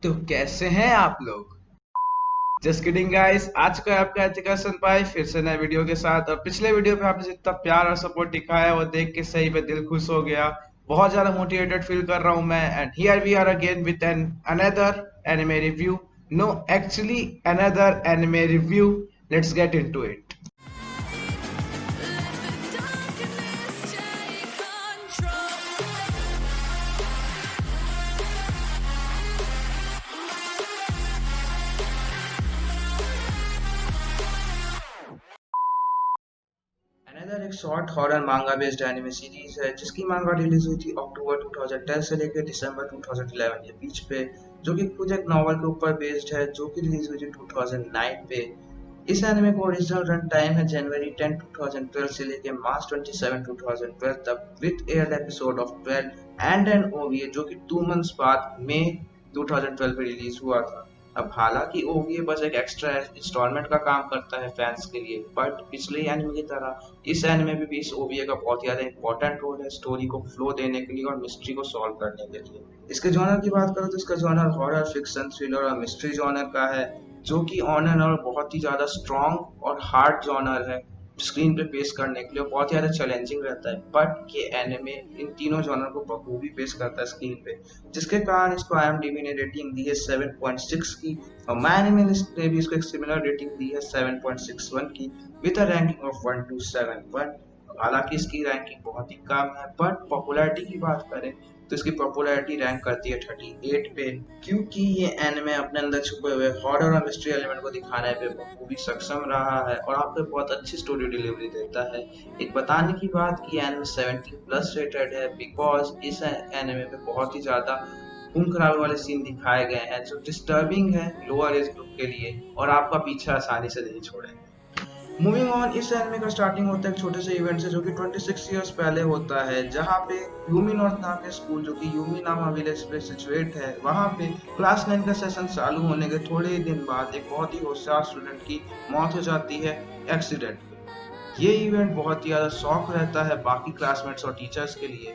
तो कैसे हैं आप लोग। जस्ट किडिंग गाइस, आज का आपका एथिकल संपाई फिर से नए वीडियो के साथ। और पिछले वीडियो पे आपने जितना प्यार और सपोर्ट दिखाया वो देख के सही में दिल खुश हो गया। बहुत ज्यादा मोटिवेटेड फील कर रहा हूं मैं। And here we are again with an another anime review. No, actually another anime review. Let's get into it. Another एक short horror manga based anime series है जिसकी मांगा रिलीज हुई थी अक्टूबर 2010 से लेकर दिसंबर 2011 के बीच पे, जो कि खुद एक नॉवल के ऊपर बेस्ड है जो कि रिलीज हुई थी 2009 पे। इस एनिमे को ओरिजिनल रन टाइम है जनवरी 10 2012 से लेकर मार्च 27 2012 तक, with air episode of 12 and an OVA जो कि 2 मंथ्स बाद मई 2012 में रिलीज हुआ था। अब हालांकि ओवीए बस एक एक्स्ट्रा इंस्टॉलमेंट का काम करता है फैंस के लिए, बट पिछले एनिमे की तरह इस एनिमे में भी इस ओवीए का बहुत ज्यादा इंपॉर्टेंट रोल है स्टोरी को फ्लो देने के लिए और मिस्ट्री को सॉल्व करने के लिए। इसके जॉनर की बात करो तो इसका जॉनर हॉरर फिक्शन थ्रिलर और मिस्ट्री जॉनर का है, जो कि ऑन एंड और बहुत ही ज्यादा स्ट्रॉन्ग और हार्ड जॉनर है स्क्रीन पे पेश करने के लिए, बहुत ही ज्यादा चैलेंजिंग रहता है। बट ये एनिमे इन तीनों जॉनर को बखूबी पेश करता है स्क्रीन पे, जिसके कारण इसको IMDb ने रेटिंग दी है 7.6 की, और माय एनिमे लिस्ट ने भी इसको एक सिमिलर रेटिंग दी है 7.61 की, विद अ रैंकिंग ऑफ 1271। हालांकि इसकी रैंकिंग बहुत ही कम है, बट पॉपुलैरिटी की बात करें तो इसकी पॉपुलैरिटी रैंक करती है 38 पे, क्योंकि ये एनिमे अपने अंदर छुपे हुए हॉरर और मिस्ट्री एलिमेंट को दिखाने पे बखूबी सक्षम रहा है और आपको बहुत अच्छी स्टोरी डिलीवरी देता है। एक बताने की बात कि एनिमे 17+ रेटेड है बिकॉज इस एनिमे में बहुत ही ज्यादा खून खराबे वाले सीन दिखाए गए हैं जो डिस्टर्बिंग है लोअर एज ग्रुप के लिए और आपका पीछा आसानी से नहीं छोड़ेंगे। मूविंग ऑन, इस एनिमे का स्टार्टिंग होता है एक छोटे से इवेंट से जो कि 26 इयर्स पहले होता है, जहाँ पे यूमी नॉर्थ नाम के स्कूल जो कि यूमी नामा विलेज पे सिचुएट है, वहाँ पे क्लास 9 का सेशन चालू होने के थोड़े ही दिन बाद एक बहुत ही होशियार स्टूडेंट की मौत हो जाती है एक्सीडेंट में। ये इवेंट बहुत ही ज्यादा शॉक रहता है बाकी क्लासमेट्स और टीचर्स के लिए।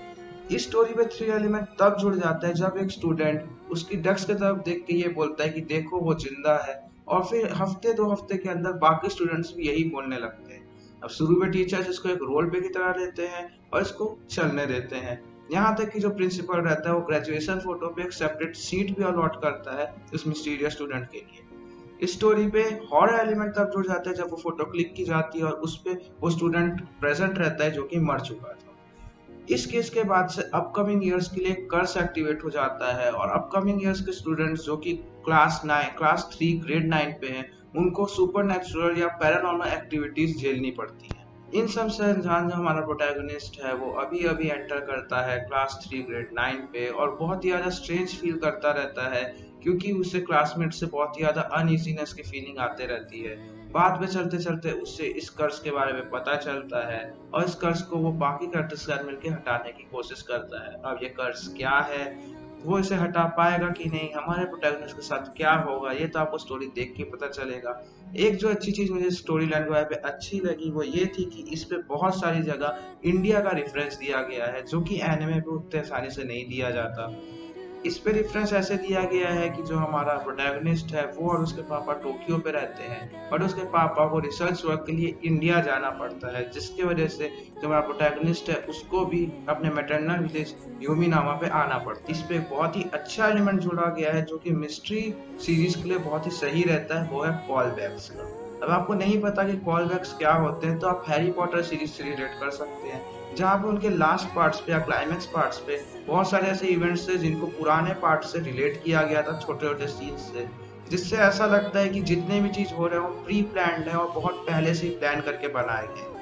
इस स्टोरी में थ्री एलिमेंट तब जुड़ जाता है जब एक स्टूडेंट उसकी डेस्क की तरफ देख के ये बोलता है कि देखो वो जिंदा है, और फिर हफ्ते 2 हफ्ते के अंदर बाकी स्टूडेंट्स भी यही बोलने लगते हैं। अब शुरू में टीचर्स इसको एक रोल प्ले की तरह लेते हैं और इसको चलने देते हैं, यहाँ तक कि जो प्रिंसिपल रहता है वो ग्रेजुएशन फोटो पे एक सेपरेट सीट भी अलॉट करता है उस मिस्टीरियस स्टूडेंट के लिए। इस स्टोरी पे हॉरर एलिमेंट तब जुड़ जाता है जब वो फोटो क्लिक की जाती है और उस पे वो स्टूडेंट प्रेजेंट रहता है जो कि मर चुका था। इस केस के बाद से अपकमिंग ईयर्स के लिए कर्स एक्टिवेट हो जाता है और अपकमिंग ईयर्स के स्टूडेंट्स जो कि क्लास 3 ग्रेड 9 पे हैं, उनको सुपरनैचुरल या पैरानॉर्मल एक्टिविटीज झेलनी पड़ती हैं। इन सब से अनजान जो हमारा प्रोटैगनिस्ट है वो अभी अभी एंटर करता है क्लास 3 ग्रेड 9 पे और बहुत ही ज्यादा स्ट्रेंज फील करता रहता है, क्योंकि उसे क्लासमेट से बहुत ही ज्यादा अनईजीनेस की फीलिंग आते रहती है। बाद में चलते चलते उससे इस कर्ज के बारे में पता चलता है और इस कर्ज को वो बाकी कैरेक्टर्स के साथ मिलकर हटाने की कोशिश करता है। अब ये कर्ज क्या है, वो इसे हटा पाएगा कि नहीं, हमारे प्रोटैगनिस्ट के साथ क्या होगा, ये तो आपको स्टोरी देख के पता चलेगा। एक जो अच्छी चीज मुझे स्टोरी लाइन के बारे में अच्छी लगी वो ये थी कि इस पे बहुत सारी जगह इंडिया का रेफरेंस दिया गया है जो कि एनिमे पे उतने आसानी से नहीं दिया जाता। इस पे रेफरेंस ऐसे दिया गया है कि जो हमारा प्रोटैगनिस्ट है वो और उसके पापा टोक्यो पे रहते हैं, बट उसके पापा को रिसर्च वर्क के लिए इंडिया जाना पड़ता है, जिसकी वजह से जो हमारा प्रोटैगनिस्ट है उसको भी अपने मैटरनल विलेज यूमिनामा पे आना पड़ता है। इस पे एक बहुत ही अच्छा एलिमेंट जोड़ा गया है जो कि मिस्ट्री सीरीज के लिए बहुत ही सही रहता है, वो है कॉल बैक्स का। अब आपको नहीं पता कि कॉल बैक्स क्या होते हैं तो आप हैरी पॉटर सीरीज से रिलेट कर सकते हैं, जहाँ पे उनके लास्ट पार्ट्स पे या क्लाइमेक्स पार्ट्स पे बहुत सारे ऐसे इवेंट्स थे जिनको पुराने पार्ट से रिलेट किया गया था छोटे छोटे सीन्स से, जिससे ऐसा लगता है कि जितने भी चीज हो रहे हो प्री प्लान्ड है और बहुत पहले से ही प्लान करके बनाए गए।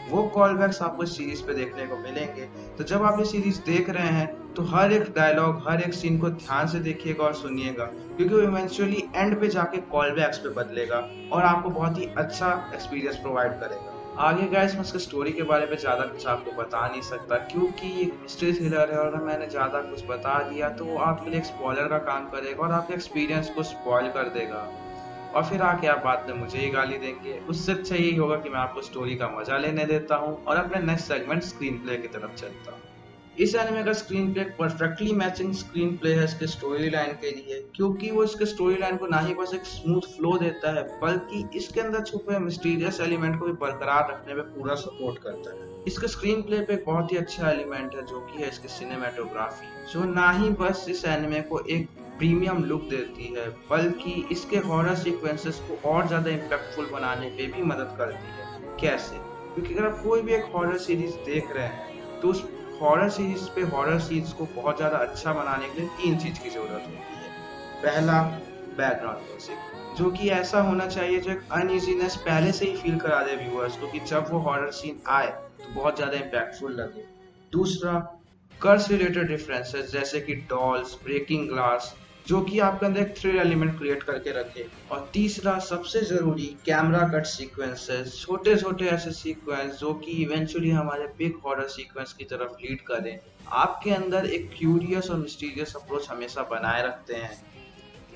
वो कॉल बैक्स आपको इस सीरीज पे देखने को मिलेंगे। तो जब आप ये सीरीज देख रहे हैं तो हर एक डायलॉग हर एक सीन को ध्यान से देखिएगा और सुनिएगा, क्योंकि वो इवेंचुअली एंड पे जाके कॉल बैक्स पे बदलेगा और आपको बहुत ही अच्छा एक्सपीरियंस प्रोवाइड करेगा। आगे गाइस मैं इसके स्टोरी के बारे में ज्यादा कुछ आपको बता नहीं सकता, क्योंकि ये मिस्ट्री थ्रिलर है और मैंने ज्यादा कुछ बता दिया तो वो आपके लिए एक स्पॉइलर का काम करेगा और आपके एक्सपीरियंस को स्पॉइल कर देगा, और फिर आके आप बाद में मुझे ही गाली देंगे। उससे अच्छा यही होगा कि मैं आपको स्टोरी का मजा लेने देता हूँ और अपने नेक्स्ट सेगमेंट स्क्रीन प्ले की तरफ चलता हूँ। इस एनिमे का screen play perfectly matching screen play है इसके स्टोरी लाइन के लिए, क्योंकि वो इसके स्टोरी लाइन को ना ही बस एक स्मूथ फ्लो देता है बल्कि इसके अंदर छुपे मिस्टीरियस एलिमेंट को भी बरकरार रखने में पूरा सपोर्ट करता है। इसके स्क्रीन प्ले पे एक बहुत ही अच्छा एलिमेंट है जो कि है इसकी सिनेमेटोग्राफी, जो ना ही बस इस एनिमे को एक प्रीमियम लुक देती है बल्कि इसके हॉरर सीक्वेंसेस को और ज्यादा इम्पैक्टफुल बनाने पे भी मदद करती है। कैसे? क्योंकि अगर आप कोई भी एक हॉरर सीरीज देख रहे हैं तो उस हॉरर सीरीज पे हॉरर सीन्स को बहुत ज्यादा अच्छा बनाने के लिए 3 चीज की जरूरत होती है। पहला, बैकग्राउंड म्यूजिक, जो कि ऐसा होना चाहिए जो एक अनइजीनेस पहले से ही फील करा दे व्यूअर्स को कि जब वो हॉरर सीन आए तो बहुत ज्यादा इम्पैक्टफुल लगे। दूसरा, कर्स रिलेटेड रेफरेंसेस जैसे कि डॉल्स, ब्रेकिंग ग्लास, जो कि आपके अंदर एक थ्रिल एलिमेंट क्रिएट करके रखे। और तीसरा, सबसे जरूरी, कैमरा कट सीक्वेंसेस, छोटे छोटे ऐसे सीक्वेंस जो कि इवेंचुअली हमारे बिग हॉरर सीक्वेंस की तरफ लीड करें, आपके अंदर एक क्यूरियस और मिस्टीरियस अप्रोच हमेशा बनाए रखते हैं।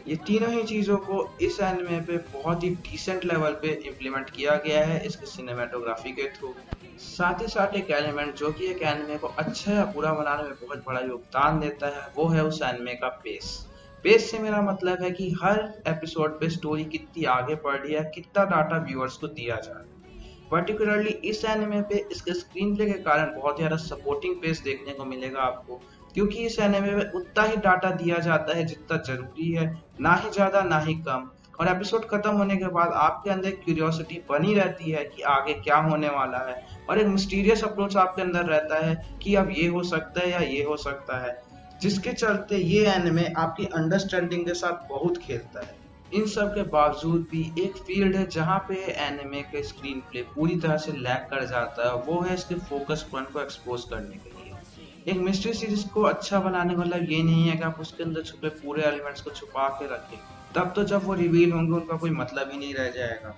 ये तीनों ही चीजों को इस एनिमे पे बहुत ही डिसेंट लेवल पे इम्प्लीमेंट किया गया है इसके सिनेमेटोग्राफी के थ्रू। साथ ही साथ एक एलिमेंट जो कि एक एनिमे को अच्छा या बुरा बनाने में बहुत बड़ा योगदान देता है वो है उस एनिमे का पेस। पेस से मेरा मतलब है कि हर एपिसोड पे स्टोरी कितनी आगे बढ़ रही है, कितना डाटा व्यूअर्स को दिया जा रहा है। पर्टिकुलरली इस एनिमे पे इसके स्क्रीन प्ले के कारण बहुत ज्यादा सपोर्टिंग पेस देखने को मिलेगा आपको, क्योंकि इस एनिमे में उतना ही डाटा दिया जाता है जितना जरूरी है, ना ही ज्यादा ना ही कम। और एपिसोड खत्म होने के बाद आपके अंदर क्यूरियोसिटी बनी रहती है कि आगे क्या होने वाला है, और एक मिस्टीरियस अप्रोच आपके अंदर रहता है कि अब ये हो सकता है या ये हो सकता है, जिसके चलते ये एनिमे आपकी अंडरस्टैंडिंग के साथ बहुत खेलता है। इन सब के बावजूद भी एक फील्ड है जहाँ पे एनिमे के स्क्रीन प्ले पूरी तरह से लैग कर जाता है, वो है इसके फोकस पॉइंट को एक्सपोज करने के लिए। एक मिस्ट्री सीरीज को अच्छा बनाने का मतलब ये नहीं है कि आप उसके अंदर छुपे पूरे एलिमेंट्स को छुपा के रखें, तब तो जब वो रिवील होंगे उनका कोई मतलब ही नहीं रह जाएगा।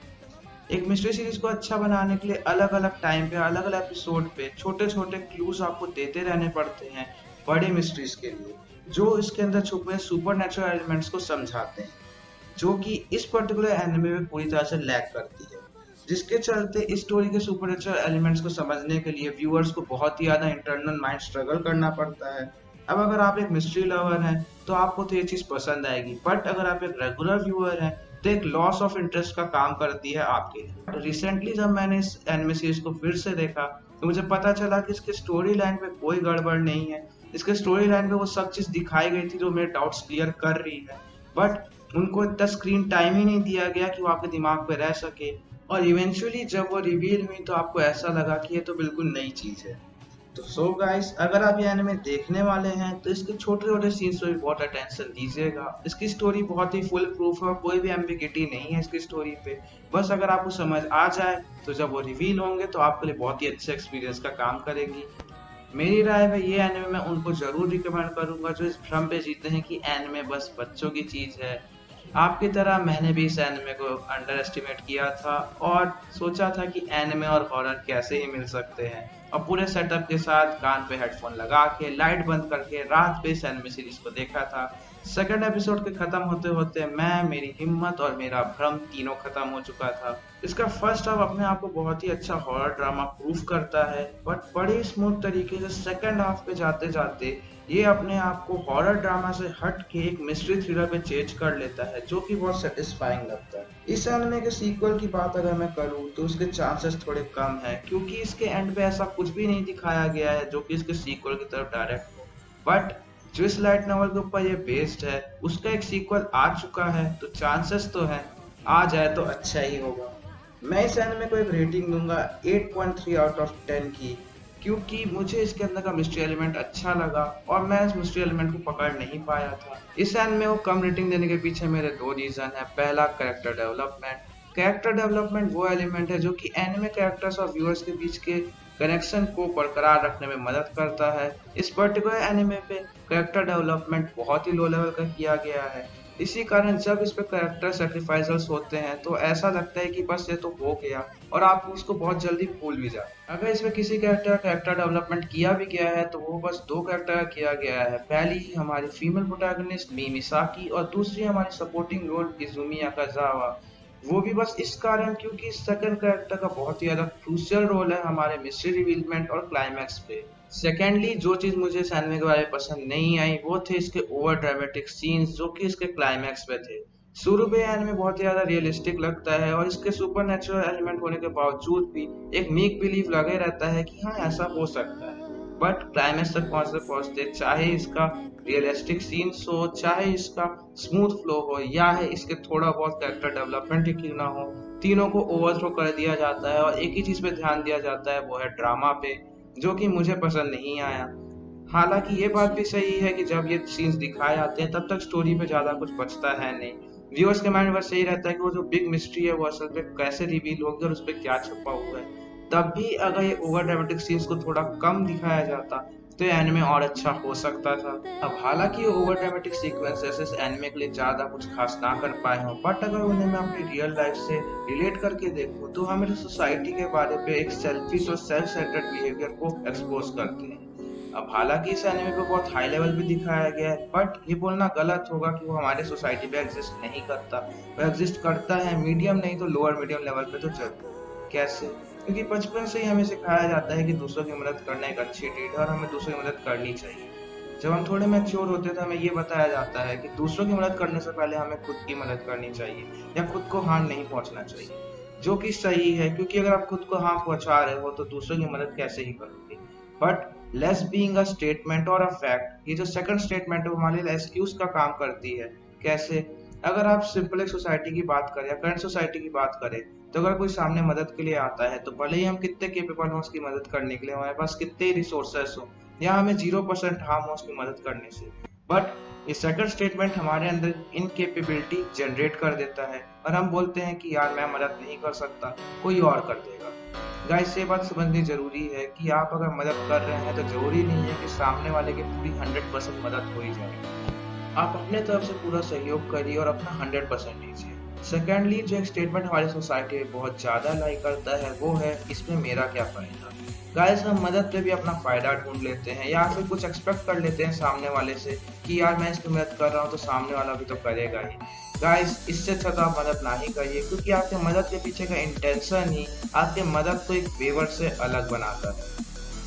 एक मिस्ट्री सीरीज को अच्छा बनाने के लिए अलग अलग टाइम पे अलग अलग एपिसोड पे छोटे छोटे क्लूज आपको देते रहने पड़ते हैं बड़े मिस्ट्रीज के लिए, जो इसके अंदर छुपे सुपरनैचुरल एलिमेंट्स को समझाते हैं, जो कि इस पर्टिकुलर एनिमे में पूरी तरह से लैग करती है, जिसके चलते इस स्टोरी के सुपरनैचुरल एलिमेंट्स को समझने के लिए व्यूअर्स को बहुत ही ज्यादा इंटरनल माइंड स्ट्रगल करना पड़ता है। अब अगर आप एक मिस्ट्री लवर हैं तो आपको तो ये चीज पसंद आएगी, बट अगर आप एक रेगुलर व्यूअर हैं तो एक लॉस ऑफ इंटरेस्ट का काम करती है आपके लिए। तो रिसेंटली जब मैंने इस एनिमे सीरीज को फिर से देखा तो मुझे पता चला कि इसके स्टोरी लाइन पे कोई गड़बड़ नहीं है। इसके स्टोरी लाइन पे वो सब चीज दिखाई गई थी जो मेरे डाउट्स क्लियर कर रही है, बट उनको इतना स्क्रीन टाइम ही नहीं दिया गया कि वो आपके दिमाग पे रह सके। और इवेंचुअली जब वो रिवील हुई तो आपको ऐसा लगा कि ये तो बिल्कुल नई चीज है। तो सो गाइस, अगर आप ये एनिमे देखने वाले हैं तो इसके छोटे छोटे सीन्स पे भी बहुत अटेंशन दीजिएगा। इसकी स्टोरी बहुत ही फुल प्रूफ है और कोई भी एम्बिगिटी नहीं है इसकी स्टोरी पे। बस अगर आपको समझ आ जाए तो जब वो रिवील होंगे तो आपके लिए बहुत ही अच्छे एक्सपीरियंस का काम करेगी। मेरी राय में ये एनिमे मैं उनको जरूर रिकमेंड करूंगा जो इस भ्रम पे जीते हैं कि एनिमे बस बच्चों की चीज है। आपकी तरह मैंने भी इस एनिमे को अंडर एस्टिमेट किया था और सोचा था कि एनिमे और हॉरर कैसे ही मिल सकते हैं, और पूरे सेटअप के साथ कान पे हेडफोन लगा के लाइट बंद करके रात पे इस एनिमे सीरीज को देखा था। सेकंड एपिसोड के खत्म होते होते मैं, मेरी हिम्मत और मेरा भ्रम तीनों खत्म हो चुका था। इसका फर्स्ट हाफ अपने आप को बहुत ही अच्छा हॉरर ड्रामा प्रूफ करता है, बट बड़े स्मूथ तरीके से सेकंड हाफ पे जाते जाते ये अपने आप को हॉरर ड्रामा से हट के एक मिस्ट्री थ्रिलर पे चेंज कर लेता है, जो कि बहुत सेटिस्फाइंग लगता है। इस एनिमे के सीक्वल की बात अगर मैं करूँ तो उसके चांसेस थोड़े कम है, क्योंकि इसके एंड पे ऐसा कुछ भी नहीं दिखाया गया है जो कि इसके सीक्वल की तरफ डायरेक्ट हो। बट जो इस लाइट नॉवल के ऊपर ये बेस्ड है उसका एक सीक्वल आ चुका है, तो चांसेस तो है आ जाए तो अच्छा ही होगा। मैं इस एनिमे को एक रेटिंग दूंगा 8.3 आउट ऑफ 10 की, क्योंकि मुझे इसके अंदर का मिस्ट्री एलिमेंट अच्छा लगा और मैं इस मिस्ट्री एलिमेंट को पकड़ नहीं पाया था। इस एनिमे को कम रेटिंग देने के पीछे मेरे 2 रीजन है। पहला, कैरेक्टर डेवलपमेंट। कैरेक्टर डेवलपमेंट वो एलिमेंट है जो कि एनिमे कैरेक्टर्स और व्यूअर्स के बीच के कनेक्शन को बरकरार रखने में मदद करता है। इस पर्टिकुलर एनिमे पे कैरेक्टर डेवलपमेंट बहुत ही लो लेवल का किया गया है, इसी कारण जब इस पे कैरेक्टर सेक्रीफाइसल्स होते हैं तो ऐसा लगता है कि बस ये तो हो गया और आप उसको बहुत जल्दी भूल भी जाए। अगर इसमें किसी कैरेक्टर डेवलपमेंट किया भी गया है तो वो बस 2 कैरेक्टर का किया गया है। पहली हमारी फीमेल प्रोटैगनिस्ट मिसाकी और दूसरी हमारी सपोर्टिंग रोल इजुमी अकाजावा। वो भी बस इस कारण क्योंकि सेकंड कैरेक्टर का बहुत ही ज्यादा क्रूशियल रोल है हमारे मिस्ट्री रिवीलमेंट और क्लाइमैक्स पे। सेकेंडली जो चीज मुझे इस एनिमे के बारे में पसंद नहीं आई वो थे इसके ओवर ड्रामेटिक सीन्स जो कि इसके क्लाइमैक्स पे थे। शुरू में एनिमे बहुत ही ज्यादा रियलिस्टिक लगता है और इसके सुपर नेचुरल एलिमेंट होने के बावजूद भी एक मेक बिलीव लगे रहता है कि हाँ ऐसा हो सकता है। बट क्लाइमैक्स तक पहुंचते पहुंचते चाहे इसका रियलिस्टिक सीन्स हो, चाहे इसका स्मूथ फ्लो हो, या है इसके थोड़ा बहुत कैरेक्टर डेवलपमेंट ही क्यों ना हो, तीनों को ओवरथ्रो कर दिया जाता है और एक ही चीज पे ध्यान दिया जाता है, वो है ड्रामा पे, जो कि मुझे पसंद नहीं आया। हालांकि ये बात भी सही है कि जब ये सीन्स दिखाए जाते हैं तब तक स्टोरी पे ज्यादा कुछ बचता है नहीं। व्यूअर्स के माइंड में बस यही रहता है कि वो जो बिग मिस्ट्री है वो असल पे कैसे रिवील होगी और उस पर क्या छुपा हुआ है। तब भी अगर ये ओवर ड्रामेटिक सीन्स को थोड़ा कम दिखाया जाता तो ये एनिमे और अच्छा हो सकता था। अब हालांकि ये ओवर ड्रामेटिक सीक्वेंसेस इस एनिमे के लिए ज्यादा कुछ खास ना कर पाए हों, बट अगर उन्हें मैं अपनी रियल लाइफ से रिलेट करके देखूं तो हमें सोसाइटी के बारे पे एक सेल्फिश और सेल्फ सेंटर्ड बिहेवियर को एक्सपोज करते हैं। अब हालांकि इस एनिमे पे बहुत हाई लेवल पे दिखाया गया है, बट ये बोलना गलत होगा कि वो हमारे सोसाइटी पे एग्जिस्ट नहीं करता। वो एग्जिस्ट करता है, मीडियम नहीं तो लोअर मीडियम लेवल पे तो जरूर। कैसे? क्योंकि बचपन से ही हमें सिखाया जाता है कि दूसरों की मदद करना एक अच्छी डीड है और हमें दूसरों की मदद करनी चाहिए। जब हम थोड़े मैच्योर होते हैं तो हमें ये बताया जाता है कि दूसरों की मदद करने से पहले हमें खुद की मदद करनी चाहिए या खुद को हार्म नहीं पहुंचना चाहिए, जो कि सही है, क्योंकि अगर आप खुद को हार्म पहुंचा रहे हो तो दूसरों की मदद कैसे ही करोगे। But less being a statement और अ फैक्ट, ये जो सेकंड स्टेटमेंट है वो हमारे लिए एक्सक्यूज का काम करती है। कैसे? अगर आप सिंपल एक सोसाइटी की बात करें या करंट सोसाइटी की बात करें, तो अगर कोई सामने मदद के लिए आता है तो भले ही हम कितने केपेबल हो उसकी मदद करने के लिए, हमारे पास कितने रिसोर्सेस हो या हमें 0% हार्म हो उसकी मदद करने से, बट ये सेकंड स्टेटमेंट हमारे अंदर इनकेपेबिलिटी जनरेट कर देता है और हम बोलते हैं कि यार मैं मदद नहीं कर सकता, कोई और कर देगा। गाइस ये बात समझनी जरूरी है कि आप अगर मदद कर रहे हैं तो जरूरी नहीं है कि सामने वाले की पूरी 100% मदद हो ही जाए। आप अपने तरफ से पूरा सहयोग करिए और अपना 100% दीजिए। सेकेंडली जो एक स्टेटमेंट हमारी सोसाइटी में बहुत ज्यादा लाइक करता है वो है इसमें मेरा क्या फायदा। गाइस हम मदद पे भी अपना फायदा ढूंढ लेते हैं या फिर कुछ एक्सपेक्ट कर लेते हैं सामने वाले से कि यार मैं इसकी मदद कर रहा हूँ तो सामने वाला भी तो करेगा ही। गाइस इससे अच्छा तो आप मदद ना ही करिए, क्योंकि आपके मदद के पीछे का इंटेंशन ही आपके मदद को एक फेवर से अलग बनाता है।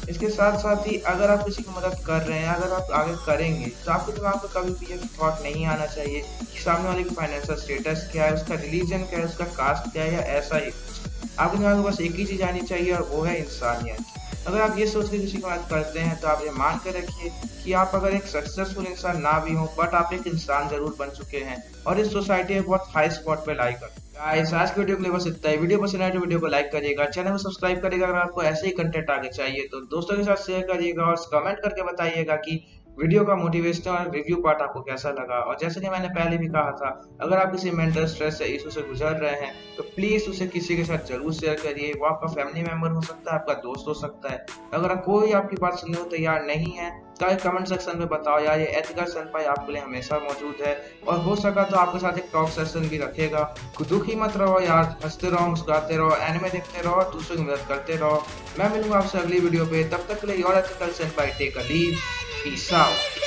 इसके साथ साथ ही अगर आप किसी की मदद कर रहे हैं, अगर आप आगे करेंगे तो आपके दिमाग में कभी भी ये थॉट नहीं आना चाहिए कि सामने वाले की फाइनेंशियल स्टेटस क्या है, उसका रिलीजन क्या है, उसका कास्ट क्या है या ऐसा ही कुछ। आपके दिमाग में बस एक ही चीज आनी चाहिए और वो है इंसानियत। अगर आप ये सोच के किसी की मदद करते हैं तो आप ये मान के रखिए कि आप अगर एक सक्सेसफुल इंसान ना भी हो बट आप एक इंसान जरूर बन चुके हैं और इस सोसाइटी में बहुत हाई स्पॉट पे लाई करते हैं। गाइस आज की वीडियो के लिए बस इतना ही। वीडियो पसंद आए तो वीडियो को लाइक करिएगा, चैनल को सब्सक्राइब करिएगा। अगर आपको ऐसे ही कंटेंट आगे चाहिए तो दोस्तों के साथ शेयर करिएगा और कमेंट करके बताइएगा कि वीडियो का मोटिवेशन और रिव्यू पार्ट आपको कैसा लगा। और जैसे कि मैंने पहले भी कहा था, अगर आप किसी मेंटल स्ट्रेस या इशू से गुजर रहे हैं तो प्लीज उसे किसी के साथ जरूर शेयर करिए। वो आपका फैमिली मेंबर हो सकता है, आपका दोस्त हो सकता है। अगर कोई आपकी बात सुनने को तैयार नहीं है तो कमेंट सेक्शन में बताओ यार, ये एथिकल सेंपाई आपके लिए हमेशा मौजूद है और हो सका तो आपके साथ एक टॉक सेशन भी रखेगा। दुखी मत रहो यार, हंसते रहो, मुस्कुराते रहो, एनिमे देखते रहो और दूसरों की मदद करते रहो। मैं मिलूंगा आपसे अगली वीडियो पे, तब तक के लिए your ethical senpai take a leave, peace out.